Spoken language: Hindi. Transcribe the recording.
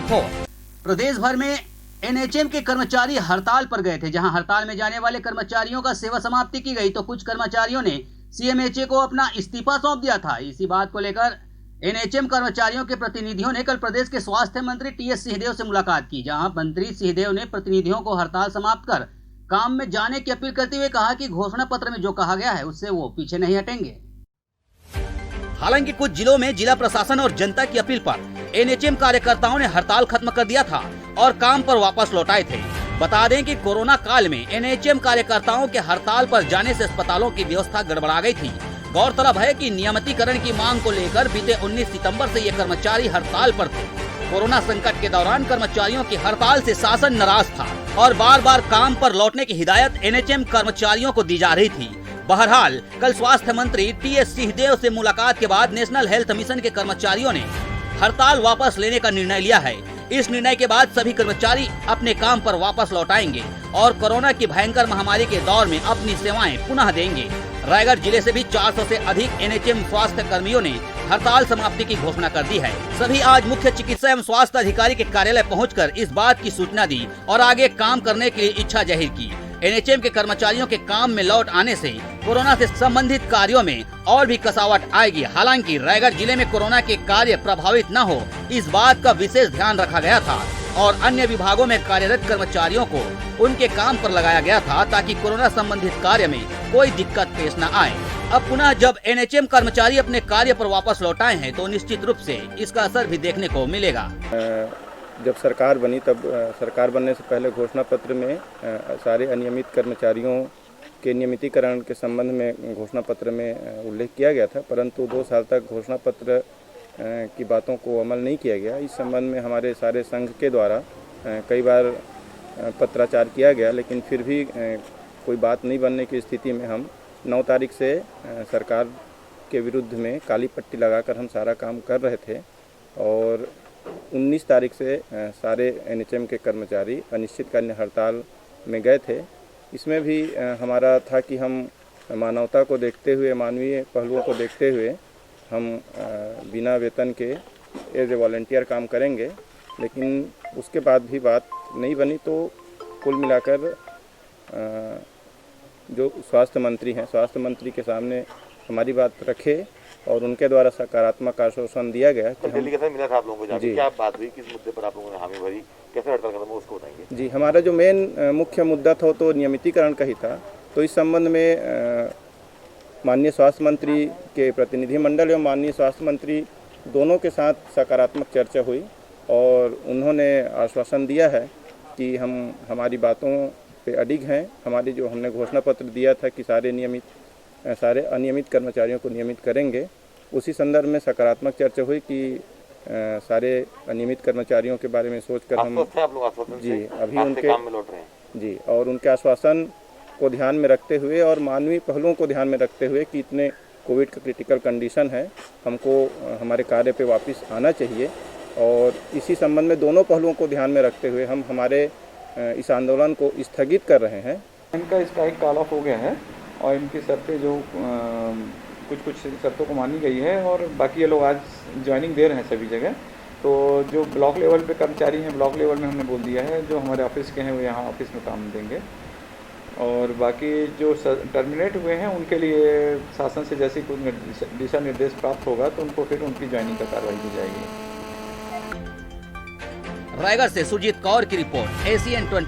रिपोर्ट। प्रदेश भर में एनएचएम के कर्मचारी हड़ताल पर गए थे। जहां हड़ताल में जाने वाले कर्मचारियों का सेवा समाप्ति की गई तो कुछ कर्मचारियों ने सीएमएचए को अपना इस्तीफा सौंप दिया था। इसी बात को लेकर एनएचएम कर्मचारियों के प्रतिनिधियों ने कल प्रदेश के स्वास्थ्य मंत्री टीएस सिंहदेव से मुलाकात की। जहां मंत्री सिंहदेव ने प्रतिनिधियों को हड़ताल समाप्त कर काम में जाने की अपील करते हुए कहा कि घोषणा पत्र में जो कहा गया है उससे वो पीछे नहीं हटेंगे। हालांकि कुछ जिलों में जिला प्रशासन और जनता की अपील पर एनएचएम कार्यकर्ताओं ने हड़ताल खत्म कर दिया था और काम पर वापस लौटाए थे। बता दें कि कोरोना काल में एनएचएम कार्यकर्ताओं के हड़ताल पर जाने से अस्पतालों की व्यवस्था गड़बड़ा गई थी। गौरतलब है कि नियमितीकरण की मांग को लेकर बीते 19 सितंबर से ये कर्मचारी हड़ताल पर थे। कोरोना संकट के दौरान कर्मचारियों की हड़ताल से शासन नाराज था और बार बार काम पर लौटने की हिदायत एनएचएम कर्मचारियों को दी जा रही थी। बहरहाल कल स्वास्थ्य मंत्री टीएस सिंहदेव से मुलाकात के बाद नेशनल हेल्थ मिशन के कर्मचारियों ने हड़ताल वापस लेने का निर्णय लिया है। इस निर्णय के बाद सभी कर्मचारी अपने काम पर वापस लौट आएंगे और कोरोना की भयंकर महामारी के दौर में अपनी सेवाएं पुनः देंगे। रायगढ़ जिले से भी 400 से अधिक एनएचएम स्वास्थ्य कर्मियों ने हड़ताल समाप्ति की घोषणा कर दी है। सभी आज मुख्य चिकित्सा एवं स्वास्थ्य अधिकारी के कार्यालय पहुंचकर इस बात की सूचना दी और आगे काम करने के लिए इच्छा जाहिर की। एनएचएम के कर्मचारियों के काम में लौट आने से कोरोना से संबंधित कार्यों में और भी कसावट आएगी। हालांकि रायगढ़ जिले में कोरोना के कार्य प्रभावित न हो, इस बात का विशेष ध्यान रखा गया था और अन्य विभागों में कार्यरत कर्मचारियों को उनके काम पर लगाया गया था ताकि कोरोना संबंधित कार्य में कोई दिक्कत पेश न आए। अब पुनः जब एनएचएम कर्मचारी अपने कार्य पर वापस लौट आए हैं तो निश्चित रूप से इसका असर भी देखने को मिलेगा। जब सरकार बनी तब सरकार बनने से पहले घोषणा पत्र में सारे अनियमित कर्मचारियों के नियमितीकरण के संबंध में घोषणा पत्र में उल्लेख किया गया था, परंतु 2 साल तक घोषणा पत्र की बातों को अमल नहीं किया गया। इस संबंध में हमारे सारे संघ के द्वारा कई बार पत्राचार किया गया, लेकिन फिर भी कोई बात नहीं बनने की स्थिति में हम 9 तारीख से सरकार के विरुद्ध में काली पट्टी लगाकर हम सारा काम कर रहे थे और 19 तारीख से सारे एनएचएम के कर्मचारी अनिश्चितकालीन हड़ताल में गए थे। इसमें भी हमारा था कि हम मानवता को देखते हुए, मानवीय पहलुओं को देखते हुए हम बिना वेतन के एज ए वॉलंटियर काम करेंगे, लेकिन उसके बाद भी बात नहीं बनी। तो कुल मिलाकर जो स्वास्थ्य मंत्री हैं, स्वास्थ्य मंत्री के सामने हमारी बात रखे और उनके द्वारा सकारात्मक आश्वासन दिया गया। तो दिल्ली के साथ मिला था आप लोगों को जाके, क्या बात हुई, किस मुद्दे पर आप लोगों ने हामी भरी, कैसे हड़ताल खत्म हुआ उसको बताएंगे। जी, हमारा जो मेन मुख्य मुद्दा था तो नियमितीकरण का ही था। तो इस संबंध में माननीय स्वास्थ्य मंत्री के प्रतिनिधि मंडल एवं माननीय स्वास्थ्य मंत्री दोनों के साथ सकारात्मक चर्चा हुई और उन्होंने आश्वासन दिया है कि हम हमारी बातों पे अडिग हैं। हमारी जो हमने घोषणा पत्र दिया था कि सारे अनियमित कर्मचारियों को नियमित करेंगे, उसी संदर्भ में सकारात्मक चर्चा हुई कि सारे अनियमित कर्मचारियों के बारे में सोचकर हम जी अभी उनके काम में लौट रहे हैं जी, और उनके आश्वासन को ध्यान में रखते हुए और मानवीय पहलुओं को ध्यान में रखते हुए कि इतने कोविड का क्रिटिकल कंडीशन है, हमको हमारे कार्य पे वापस आना चाहिए और इसी संबंध में दोनों पहलुओं को ध्यान में रखते हुए हम हमारे इस आंदोलन को स्थगित कर रहे हैं। इनका स्ट्राइक कॉल ऑफ हो गया है और इनकी शर्तें जो कुछ शर्तों को मानी गई है और बाकी ये लोग आज ज्वाइनिंग दे रहे हैं सभी जगह। तो जो ब्लॉक लेवल पे कर्मचारी हैं, ब्लॉक लेवल में हमने बोल दिया है जो हमारे ऑफिस के हैं वो यहाँ ऑफिस में काम देंगे और बाकी जो टर्मिनेट हुए हैं उनके लिए शासन से जैसे कुछ दिशा निर्देश प्राप्त होगा तो उनको फिर उनकी ज्वाइनिंग का कार्रवाई की जाएगी। रायगढ़ से सुरजीत कौर की रिपोर्ट, ACN 24।